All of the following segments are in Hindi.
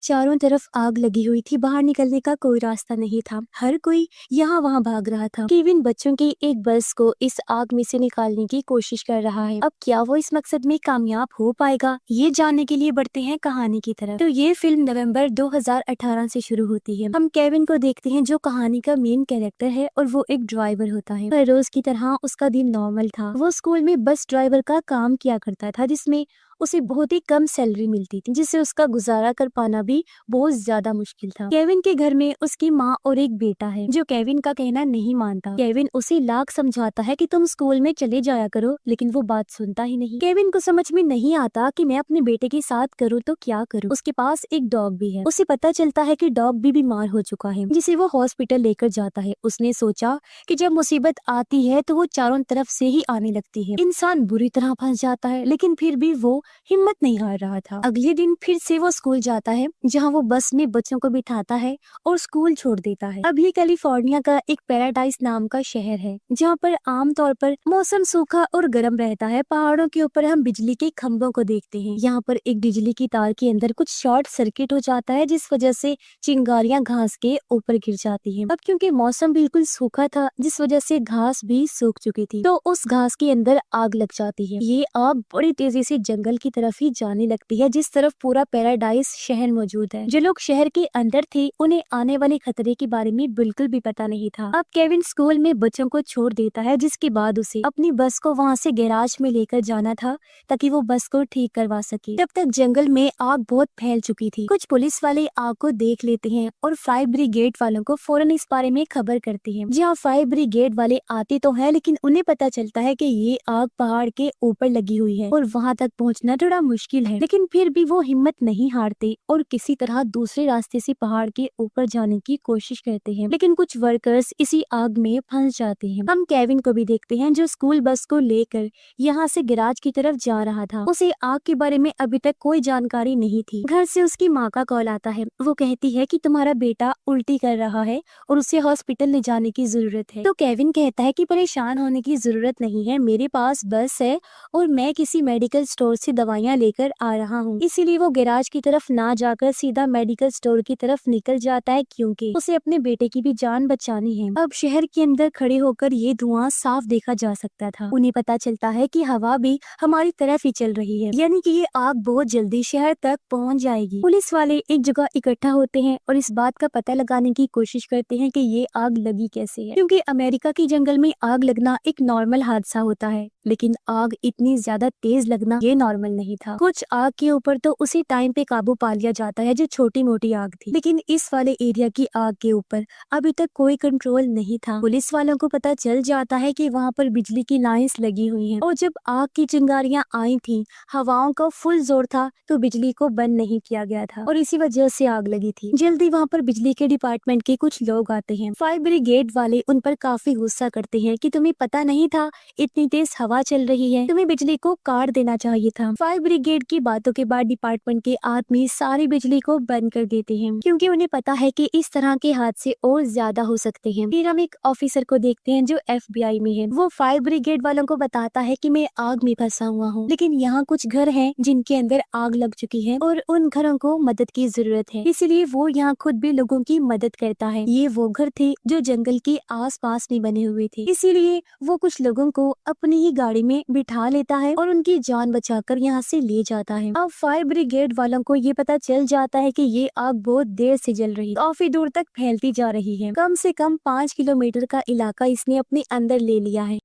चारों तरफ आग लगी हुई थी, बाहर निकलने का कोई रास्ता नहीं था। हर कोई यहाँ वहाँ भाग रहा था। केविन बच्चों की एक बस को इस आग में से निकालने की कोशिश कर रहा है। अब क्या वो इस मकसद में कामयाब हो पाएगा, ये जानने के लिए बढ़ते हैं कहानी की तरफ। तो ये फिल्म नवंबर 2018 से शुरू होती है। हम केविन को देखते हैं जो कहानी का मेन कैरेक्टर है और वो एक ड्राइवर होता है। हर रोज की तरह उसका दिन नॉर्मल था। वो स्कूल में बस ड्राइवर का काम किया करता था, जिसमें उसे बहुत ही कम सैलरी मिलती थी, जिससे उसका गुजारा कर पाना भी बहुत ज्यादा मुश्किल था। केविन के घर में उसकी माँ और एक बेटा है जो केविन का कहना नहीं मानता। केविन उसे लाख समझाता है कि तुम स्कूल में चले जाया करो, लेकिन वो बात सुनता ही नहीं। केविन को समझ में नहीं आता कि मैं अपने बेटे के साथ करूँ तो क्या करूँ। उसके पास एक डॉग भी है। उसे पता चलता है कि डॉग भी बीमार हो चुका है, जिसे वो हॉस्पिटल लेकर जाता है। उसने सोचा कि जब मुसीबत आती है तो वो चारों तरफ से ही आने लगती है। इंसान बुरी तरह फंस जाता है, लेकिन फिर भी वो हिम्मत नहीं हार रहा था। अगले दिन फिर से वो स्कूल जाता है, जहाँ वो बस में बच्चों को बिठाता है और स्कूल छोड़ देता है। अब ये कैलिफोर्निया का एक पैराडाइज नाम का शहर है, जहाँ पर आमतौर पर मौसम सूखा और गर्म रहता है। पहाड़ों के ऊपर हम बिजली के खंभों को देखते हैं। यहाँ पर एक बिजली की तार के अंदर कुछ शॉर्ट सर्किट हो जाता है, जिस वजह से चिंगारियां घास के ऊपर गिर जाती हैं। अब क्योंकि मौसम बिल्कुल सूखा था, जिस वजह से घास भी सूख चुकी थी, तो उस घास के अंदर आग लग जाती है। ये आग बड़ी तेजी से जंगल की तरफ ही जाने लगती है, जिस तरफ पूरा पैराडाइज शहर मौजूद है। जो लोग शहर के अंदर थे, उन्हें आने वाले खतरे के बारे में बिल्कुल भी पता नहीं था। अब केविन स्कूल में बच्चों को छोड़ देता है, जिसके बाद उसे अपनी बस को वहाँ से गैराज में लेकर जाना था, ताकि वो बस को ठीक करवा सके। तब तक जंगल में आग बहुत फैल चुकी थी। कुछ पुलिस वाले आग को देख लेते हैं और फायर ब्रिगेड वालों को फौरन इस बारे में खबर करते हैं। जहाँ फायर ब्रिगेड वाले आते तो है, लेकिन उन्हें पता चलता है कि ये आग पहाड़ के ऊपर लगी हुई है और वहाँ तक पहुँचना थोड़ा मुश्किल है। लेकिन फिर भी वो हिम्मत नहीं हारते और किसी तरह दूसरे रास्ते से पहाड़ के ऊपर जाने की कोशिश करते हैं। लेकिन कुछ वर्कर्स इसी आग में फंस जाते हैं। हम केविन को भी देखते हैं, जो स्कूल बस को लेकर यहाँ से गैराज की तरफ जा रहा था। उसे आग के बारे में अभी तक कोई जानकारी नहीं थी। घर से उसकी माँ का कॉल आता है। वो कहती है कि तुम्हारा बेटा उल्टी कर रहा है और उसे हॉस्पिटल ले जाने की जरूरत है। तो केविन कहता है कि परेशान होने की जरूरत नहीं है, मेरे पास बस है और मैं किसी मेडिकल स्टोर से दवाइयाँ लेकर आ रहा हूँ। इसीलिए वो गैराज की तरफ ना जाकर सीधा मेडिकल स्टोर की तरफ निकल जाता है, क्योंकि उसे अपने बेटे की भी जान बचानी है। अब शहर के अंदर खड़े होकर ये धुआं साफ देखा जा सकता था। उन्हें पता चलता है कि हवा भी हमारी तरफ ही चल रही है, यानी कि ये आग बहुत जल्दी शहर तक पहुंच जाएगी। पुलिस वाले एक जगह इकट्ठा होते हैं और इस बात का पता लगाने की कोशिश करते हैं कि ये आग लगी कैसे है, क्योंकि अमेरिका के जंगल में आग लगना एक नॉर्मल हादसा होता है, लेकिन आग इतनी ज्यादा तेज लगना ये नॉर्मल नहीं था। कुछ आग के ऊपर तो उसी टाइम पे काबू पा लिया जाता है जो छोटी मोटी आग थी, लेकिन इस वाले एरिया की आग के ऊपर अभी तक कोई कंट्रोल नहीं था। पुलिस वालों को पता चल जाता है कि वहाँ पर बिजली की लाइंस लगी हुई हैं और जब आग की चिंगारियां आई थी, हवाओं का फुल जोर था, तो बिजली को बंद नहीं किया गया था और इसी वजह से आग लगी थी। जल्दी वहाँ पर बिजली के डिपार्टमेंट के कुछ लोग आते हैं। फायर ब्रिगेड वाले उन पर काफी गुस्सा करते हैं कि तुम्हें पता नहीं था इतनी तेज हवा चल रही है, तुम्हें बिजली को काट देना चाहिए था। फायर ब्रिगेड की बातों के बाद डिपार्टमेंट के आदमी सारी बिजली को बंद कर देते हैं, क्योंकि उन्हें पता है कि इस तरह के हादसे और ज्यादा हो सकते हैं। फिर हम एक ऑफिसर को देखते हैं जो FBI में है। वो फायर ब्रिगेड वालों को बताता है कि मैं आग में फंसा हुआ हूँ, लेकिन यहाँ कुछ घर हैं जिनके अंदर आग लग चुकी है और उन घरों को मदद की जरूरत है, इसलिए वो यहाँ खुद भी लोगों की मदद करता है। ये वो घर थे जो जंगल के आसपास में बने हुए थे, इसीलिए वो कुछ लोगों को अपनी ही गाड़ी में बिठा लेता है और उनकी जान बचाकर यहाँ से ले जाता है। अब फायर ब्रिगेड वालों को ये पता चल जाता है कि ये आग बहुत देर से जल रही, काफी दूर तक फैलती जा रही है। कम से कम 5 किलोमीटर का इलाका इसने अपने अंदर ले लिया है।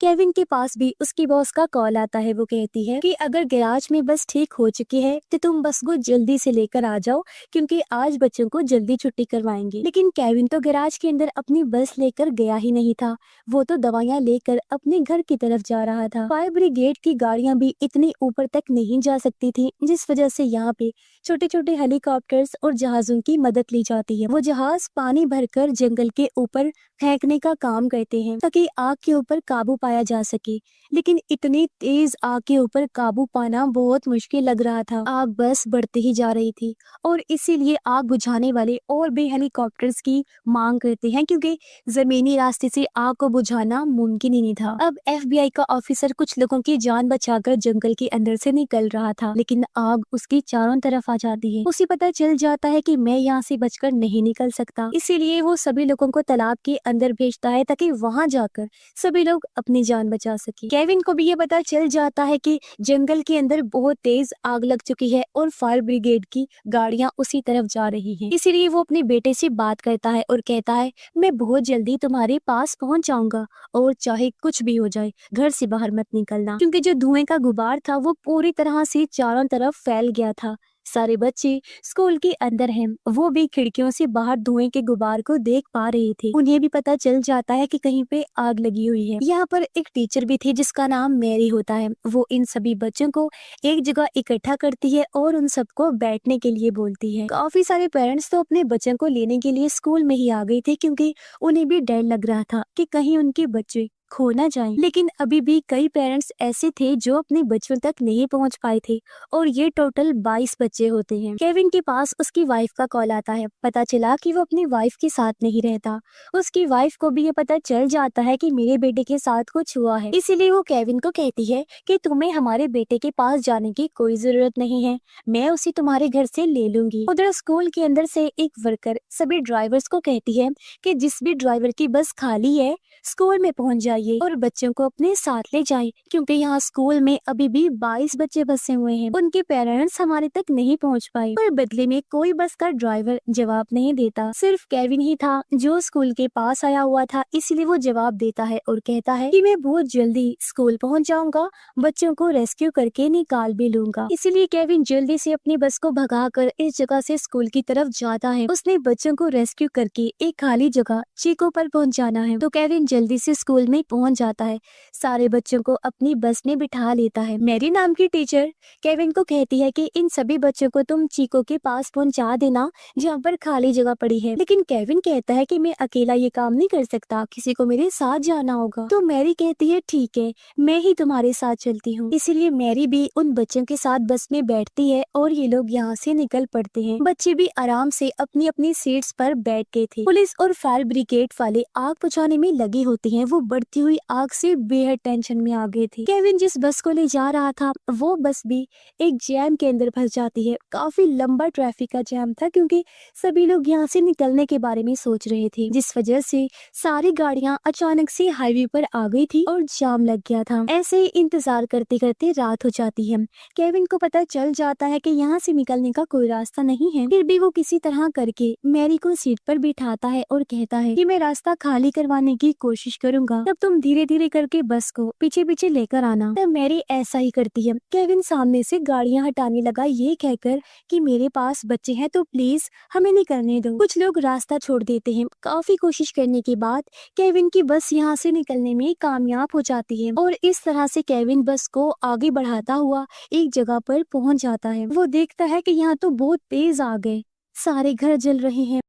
केविन के पास भी उसकी बॉस का कॉल आता है। वो कहती है कि अगर गैराज में बस ठीक हो चुकी है तो तुम बस को जल्दी से लेकर आ जाओ, क्योंकि आज बच्चों को जल्दी छुट्टी करवाएंगे। लेकिन केविन तो गैराज के अंदर अपनी बस लेकर गया ही नहीं था, वो तो दवाइयाँ लेकर अपने घर की तरफ जा रहा था। फायर ब्रिगेड की गाड़ियाँ भी इतनी ऊपर तक नहीं जा सकती थी, जिस वजह से यहाँ पे छोटे छोटे हेलीकॉप्टर्स और जहाजों की मदद ली जाती है। वो जहाज पानी भरकर जंगल के ऊपर फेंकने का काम करते हैं, ताकि आग के ऊपर काबू पाया बुझाया जा सके, लेकिन इतनी तेज आग के ऊपर काबू पाना बहुत मुश्किल लग रहा था। आग बस बढ़ती ही जा रही थी और इसीलिए आग बुझाने वाले और भी हेलीकॉप्टर्स की मांग करते हैं, क्योंकि जमीनी रास्ते से आग को बुझाना मुमकिन ही नहीं था। अब FBI का ऑफिसर कुछ लोगों की जान बचाकर जंगल के अंदर से निकल रहा था, लेकिन आग उसकी चारों तरफ आ जाती है। उसे पता चल जाता है कि मैं यहाँ से बचकर नहीं निकल सकता, इसीलिए वो सभी लोगों को तालाब के अंदर भेजता है ताकि वहां जाकर सभी लोग अपनी जान बचा सके। केविन को भी ये पता चल जाता है कि जंगल के अंदर बहुत तेज आग लग चुकी है और फायर ब्रिगेड की गाड़ियां उसी तरफ जा रही हैं। इसीलिए वो अपने बेटे से बात करता है और कहता है, मैं बहुत जल्दी तुम्हारे पास पहुंच जाऊंगा और चाहे कुछ भी हो जाए घर से बाहर मत निकलना, क्योंकि जो धुएं का गुबार था वो पूरी तरह से चारों तरफ फैल गया था। सारे बच्चे स्कूल के अंदर हैं, वो भी खिड़कियों से बाहर धुएं के गुबार को देख पा रहे थे। उन्हें भी पता चल जाता है कि कहीं पे आग लगी हुई है। यहाँ पर एक टीचर भी थी जिसका नाम मैरी होता है। वो इन सभी बच्चों को एक जगह इकट्ठा करती है और उन सबको बैठने के लिए बोलती है। काफी सारे पेरेंट्स तो अपने बच्चों को लेने के लिए स्कूल में ही आ गए थे, क्योंकि उन्हें भी डर लग रहा था कि कहीं उनके बच्चे खो ना जाएं। लेकिन अभी भी कई पेरेंट्स ऐसे थे जो अपने बच्चों तक नहीं पहुंच पाए थे और ये टोटल 22 बच्चे होते हैं। केविन के पास उसकी वाइफ का कॉल आता है। पता चला कि वो अपनी वाइफ के साथ नहीं रहता। उसकी वाइफ को भी ये पता चल जाता है कि मेरे बेटे के साथ कुछ हुआ है, इसीलिए वो केविन को कहती है कि तुम्हें हमारे बेटे के पास जाने की कोई जरूरत नहीं है, मैं उसे तुम्हारे घर से ले लूंगी। उधर स्कूल के अंदर से एक वर्कर सभी ड्राइवर्स को कहती है कि जिस भी ड्राइवर की बस खाली है स्कूल में पहुंच जाइए और बच्चों को अपने साथ ले जाएं, क्योंकि यहाँ स्कूल में अभी भी 22 बच्चे बसे हुए हैं। उनके पेरेंट्स हमारे तक नहीं पहुंच पाए। पर बदले में कोई बस का ड्राइवर जवाब नहीं देता। सिर्फ केविन ही था जो स्कूल के पास आया हुआ था, इसलिए वो जवाब देता है और कहता है कि मैं बहुत जल्दी स्कूल पहुंच जाऊंगा, बच्चों को रेस्क्यू करके निकाल भी लूंगा। इसीलिए केविन जल्दी से अपनी बस को भगाकर इस जगह से स्कूल की तरफ जाता है। उसने बच्चों को रेस्क्यू करके एक खाली जगह चीको पर पहुंच जाना है, तो केविन जल्दी से स्कूल में पहुंच जाता है। सारे बच्चों को अपनी बस में बिठा लेता है। मैरी नाम की टीचर केविन को कहती है कि इन सभी बच्चों को तुम चीको के पास पहुंचा देना जहाँ पर खाली जगह पड़ी है। लेकिन केविन कहता है कि मैं अकेला ये काम नहीं कर सकता, किसी को मेरे साथ जाना होगा। तो मैरी कहती है ठीक है, मैं ही तुम्हारे साथ चलती हूँ। इसीलिए मैरी भी उन बच्चों के साथ बस में बैठती है और ये लोग यहाँ से निकल पड़ते हैं। बच्चे भी आराम से अपनी अपनी सीट्स पर बैठ गए थे। पुलिस और फायर ब्रिगेड वाले आग बुझाने में लगे होते हैं। वो बढ़ती हुई आग से बेहद टेंशन में आ गए थे। केविन जिस बस को ले जा रहा था वो बस भी एक जैम के अंदर फंस जाती है। काफी लंबा ट्रैफिक का जैम था, क्योंकि सभी लोग यहाँ से निकलने के बारे में सोच रहे थे, जिस वजह से सारी गाड़ियां अचानक से हाईवे पर आ गई थी और जाम लग गया था। ऐसे ही इंतजार करते करते रात हो जाती है। केविन को पता चल जाता है कि यहाँ से निकलने का कोई रास्ता नहीं है। फिर भी वो किसी तरह करके मैरी को सीट पर बिठाता है और कहता है कि मैं रास्ता खाली करवाने की कोशिश करूंगा, तब तुम धीरे धीरे करके बस को पीछे पीछे लेकर आना। तब मैरी ऐसा ही करती है। केविन सामने से गाड़ियां हटाने लगा, ये कहकर कि मेरे पास बच्चे हैं तो प्लीज हमें निकलने दो। कुछ लोग रास्ता छोड़ देते हैं। काफी कोशिश करने के बाद केविन की बस यहाँ से निकलने में कामयाब हो जाती है और इस तरह से केविन बस को आगे बढ़ाता हुआ एक जगह पर पहुंच जाता है। वो देखता है कि यहाँ तो बहुत तेज आग है, सारे घर जल रहे हैं।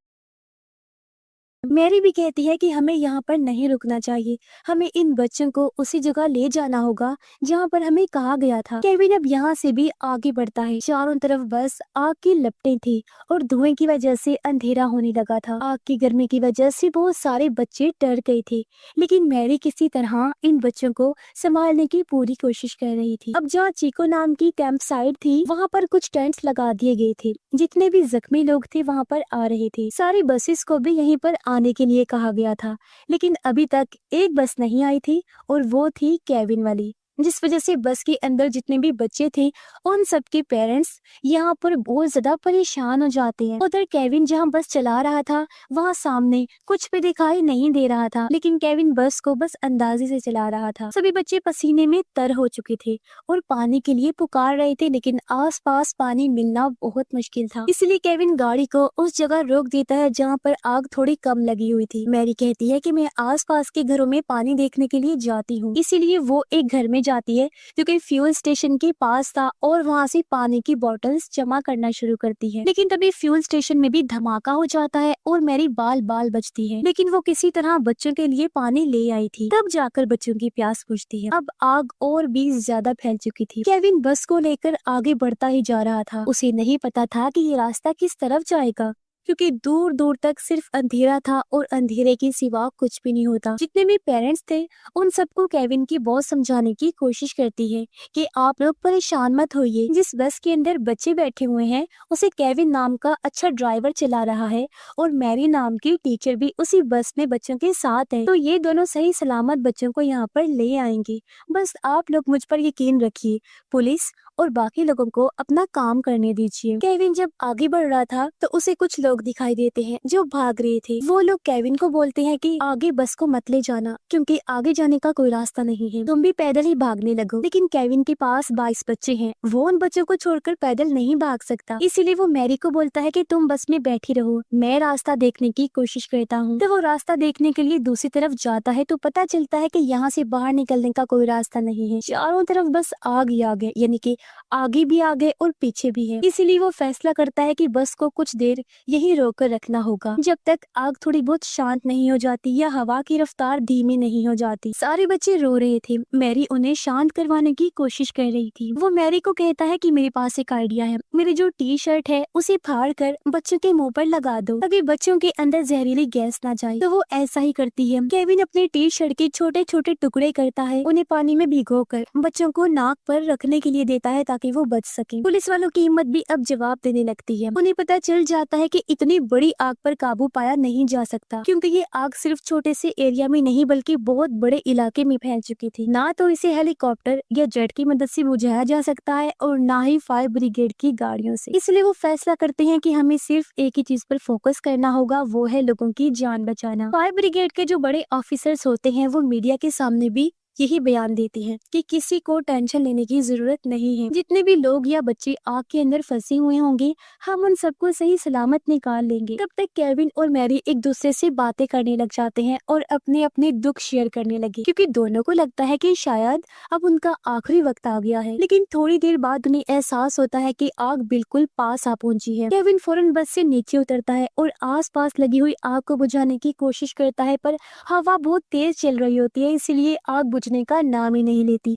मैरी भी कहती है कि हमें यहाँ पर नहीं रुकना चाहिए, हमें इन बच्चों को उसी जगह ले जाना होगा जहाँ पर हमें कहा गया था। केविन अब यहाँ से भी आगे बढ़ता है। चारों तरफ बस आग की लपटें थी और धुएं की वजह से अंधेरा होने लगा था। आग की गर्मी की वजह से बहुत सारे बच्चे डर गए थे, लेकिन मैरी किसी तरह इन बच्चों को संभालने की पूरी कोशिश कर रही थी। अब जहाँ चीको नाम की कैंप साइट थी वहाँ पर कुछ टेंट्स लगा दिए गए थे। जितने भी जख्मी लोग थे वहाँ पर आ रहे थे। सारी बसेस को भी यहीं पर आने के लिए कहा गया था, लेकिन अभी तक एक बस नहीं आई थी और वो थी केविन वाली, जिस वजह से बस के अंदर जितने भी बच्चे थे उन सबके पेरेंट्स यहाँ पर बहुत ज्यादा परेशान हो जाते हैं। उधर केविन जहाँ बस चला रहा था वहाँ सामने कुछ भी दिखाई नहीं दे रहा था, लेकिन केविन बस को बस अंदाजे से चला रहा था। सभी बच्चे पसीने में तर हो चुके थे और पानी के लिए पुकार रहे थे, लेकिन आसपास पानी मिलना बहुत मुश्किल था। इसलिए केविन गाड़ी को उस जगह रोक देता है जहाँ पर आग थोड़ी कम लगी हुई थी। मैरी कहती है कि मैं आसपास के घरों में पानी देखने के लिए जाती हूँ, इसीलिए वो एक घर में जाती है जो कि फ्यूल स्टेशन के पास था और वहाँ से पानी की बॉटल्स जमा करना शुरू करती है। लेकिन तभी फ्यूल स्टेशन में भी धमाका हो जाता है और मैरी बाल बाल बचती है, लेकिन वो किसी तरह बच्चों के लिए पानी ले आई थी। तब जाकर बच्चों की प्यास बुझती है। अब आग और भी ज्यादा फैल चुकी थी। केविन बस को लेकर आगे बढ़ता ही जा रहा था। उसे नहीं पता था कि ये रास्ता किस तरफ जाएगा, क्योंकि दूर दूर तक सिर्फ अंधेरा था और अंधेरे के सिवा कुछ भी नहीं होता। जितने भी पेरेंट्स थे उन सबको केविन की बहुत समझाने की कोशिश करती है कि आप लोग परेशान मत होइए। जिस बस के अंदर बच्चे बैठे हुए हैं उसे केविन नाम का अच्छा ड्राइवर चला रहा है और मैरी नाम की टीचर भी उसी बस में बच्चों के साथ है। तो ये दोनों सही सलामत बच्चों को यहाँ पर ले आएंगे। बस आप लोग मुझ पर यकीन रखिए, पुलिस और बाकी लोगों को अपना काम करने दीजिए। केविन जब आगे बढ़ रहा था तो उसे कुछ लोग दिखाई देते हैं जो भाग रहे थे। वो लोग केविन को बोलते हैं कि आगे बस को मत ले जाना, क्योंकि आगे जाने का कोई रास्ता नहीं है, तुम भी पैदल ही भागने लगो। लेकिन केविन के पास 22 बच्चे हैं, वो उन बच्चों को छोड़कर पैदल नहीं भाग सकता। इसीलिए वो मैरी को बोलता है कि तुम बस में बैठी रहो, मैं रास्ता देखने की कोशिश करता हूँ। तो वो रास्ता देखने के लिए दूसरी तरफ जाता है तो पता चलता है कि यहाँ से बाहर निकलने का कोई रास्ता नहीं है। चारों तरफ बस आग ही आग है, यानी कि आगे भी आगे और पीछे भी है। इसीलिए वो फैसला करता है कि बस को कुछ देर यही रोक कर रखना होगा, जब तक आग थोड़ी बहुत शांत नहीं हो जाती या हवा की रफ्तार धीमी नहीं हो जाती। सारे बच्चे रो रहे थे। मैरी उन्हें शांत करवाने की कोशिश कर रही थी। वो मैरी को कहता है कि मेरे पास एक आइडिया है, मेरी जो टी शर्ट है उसे फाड़ कर बच्चों के मुंह पर लगा दो ताकि बच्चों के अंदर जहरीली गैस ना जाए। तो वो ऐसा ही करती है। केविन अपने टी शर्ट के छोटे छोटे टुकड़े करता है, उन्हें पानी में भिगो कर बच्चों को नाक पर रखने के लिए देता है ताकि वो बच सके। पुलिस वालों की हिम्मत भी अब जवाब देने लगती है। उन्हें पता चल जाता है कि इतनी बड़ी आग पर काबू पाया नहीं जा सकता, क्योंकि ये आग सिर्फ छोटे से एरिया में नहीं बल्कि बहुत बड़े इलाके में फैल चुकी थी। ना तो इसे हेलीकॉप्टर या जेट की मदद से बुझाया जा सकता है और ना ही फायर ब्रिगेड की गाड़ियों से। इसलिए वो फैसला करते हैं कि हमें सिर्फ एक ही चीज पर फोकस करना होगा, वो है लोगों की जान बचाना। फायर ब्रिगेड के जो बड़े ऑफिसर्स होते हैं वो मीडिया के सामने भी यही बयान देती है कि किसी को टेंशन लेने की जरूरत नहीं है। जितने भी लोग या बच्चे आग के अंदर फंसे हुए होंगे हम उन सबको सही सलामत निकाल लेंगे। तब तक केविन और मैरी एक दूसरे से बातें करने लग जाते हैं और अपने अपने दुख शेयर करने लगे, क्योंकि दोनों को लगता है कि शायद अब उनका आखिरी वक्त आ गया है। लेकिन थोड़ी देर बाद उन्हें एहसास होता है कि आग बिल्कुल पास आ पहुंची है। केविन फौरन बस से नीचे उतरता है और आसपास लगी हुई आग को बुझाने की कोशिश करता है, पर हवा बहुत तेज चल रही होती है, इसलिए आग बुझने का नाम ही नहीं लेती।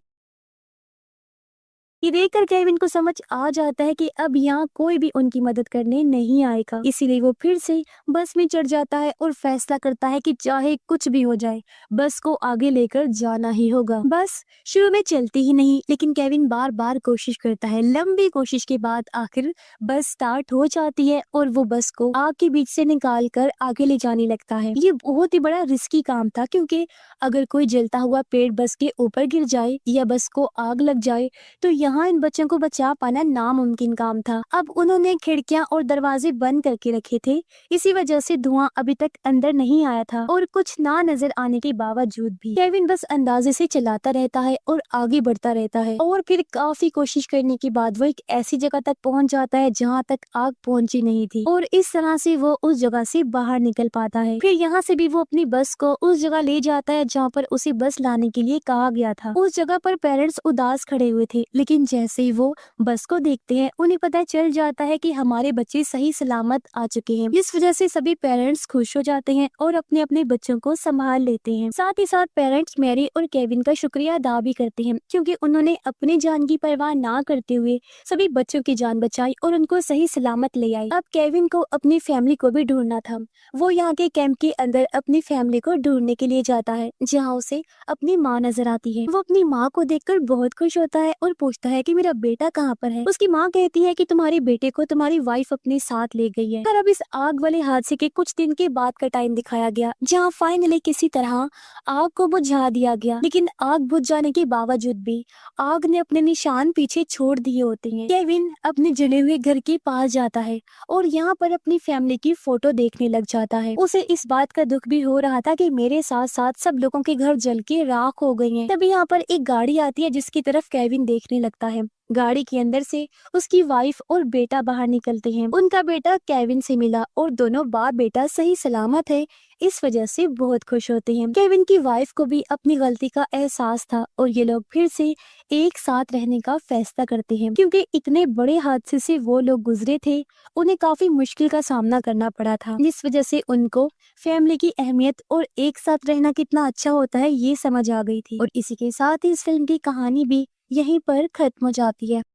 ये देखकर केविन को समझ आ जाता है कि अब यहाँ कोई भी उनकी मदद करने नहीं आएगा। इसीलिए वो फिर से बस में चढ़ जाता है और फैसला करता है कि चाहे कुछ भी हो जाए बस को आगे लेकर जाना ही होगा। बस शुरू में चलती ही नहीं, लेकिन केविन बार बार कोशिश करता है। लंबी कोशिश के बाद आखिर बस स्टार्ट हो जाती है और वो बस को आग के बीच से निकाल कर आगे ले जाने लगता है। ये बहुत ही बड़ा रिस्की काम था, क्योंकि अगर कोई जलता हुआ पेड़ बस के ऊपर गिर जाए या बस को आग लग जाए तो यहाँ इन बच्चों को बचा पाना नामुमकिन काम था। अब उन्होंने खिड़कियां और दरवाजे बंद करके रखे थे, इसी वजह से धुआं अभी तक अंदर नहीं आया था और कुछ ना नजर आने के बावजूद भी केविन बस अंदाजे से चलाता रहता है और आगे बढ़ता रहता है। और फिर काफी कोशिश करने के बाद वो एक ऐसी जगह तक पहुंच जाता है जहाँ तक आग पहुंची नहीं थी और इस तरह से वो उस जगह से बाहर निकल पाता है। फिर यहाँ से भी वो अपनी बस को उस जगह ले जाता है जहाँ पर उसे बस लाने के लिए कहा गया था। उस जगह पर पेरेंट्स उदास खड़े हुए थे, लेकिन जैसे ही वो बस को देखते हैं उन्हें पता चल जाता है कि हमारे बच्चे सही सलामत आ चुके हैं। इस वजह से सभी पेरेंट्स खुश हो जाते हैं और अपने अपने बच्चों को संभाल लेते हैं। साथ ही साथ पेरेंट्स मैरी और केविन का शुक्रिया अदा भी करते हैं, क्योंकि उन्होंने अपनी जान की परवाह ना करते हुए सभी बच्चों की जान बचाई और उनको सही सलामत ले आई। अब केविन को अपनी फैमिली को भी ढूंढना था। वो यहाँ के कैंप के अंदर अपनी फैमिली को ढूंढने के लिए जाता है, जहाँ उसे अपनी माँ नजर आती है। वो अपनी माँ को देखकर बहुत खुश होता है और पूछता है कि मेरा बेटा कहाँ पर है। उसकी माँ कहती है कि तुम्हारे बेटे को तुम्हारी वाइफ अपने साथ ले गई है। और अब इस आग वाले हादसे के कुछ दिन के बाद का टाइम दिखाया गया, जहाँ फाइनली किसी तरह आग को बुझा दिया गया। लेकिन आग बुझ जाने के बावजूद भी आग ने अपने निशान पीछे छोड़ दिए होते हैं। केविन अपने जले हुए घर के पास जाता है और यहाँ पर अपनी फैमिली की फोटो देखने लग जाता है। उसे इस बात का दुख भी हो रहा था कि मेरे साथ साथ सब लोगों के घर जल के राख हो गए हैं। तभी यहाँ पर एक गाड़ी आती है जिसकी तरफ केविन देखने लगता लगता है। गाड़ी के अंदर से उसकी वाइफ और बेटा बाहर निकलते हैं। उनका बेटा केविन से मिला और दोनों बाप बेटा सही सलामत है, इस वजह से बहुत खुश होते हैं। केविन की वाइफ को भी अपनी गलती का एहसास था और ये लोग फिर से एक साथ रहने का फैसला करते हैं, क्योंकि इतने बड़े हादसे से वो लोग गुजरे थे, उन्हें काफी मुश्किल का सामना करना पड़ा था, जिस वजह से उनको फैमिली की अहमियत और एक साथ रहना कितना अच्छा होता है ये समझ आ गई थी। और इसी के साथ ही इस फिल्म की कहानी भी यहीं पर खत्म हो जाती है।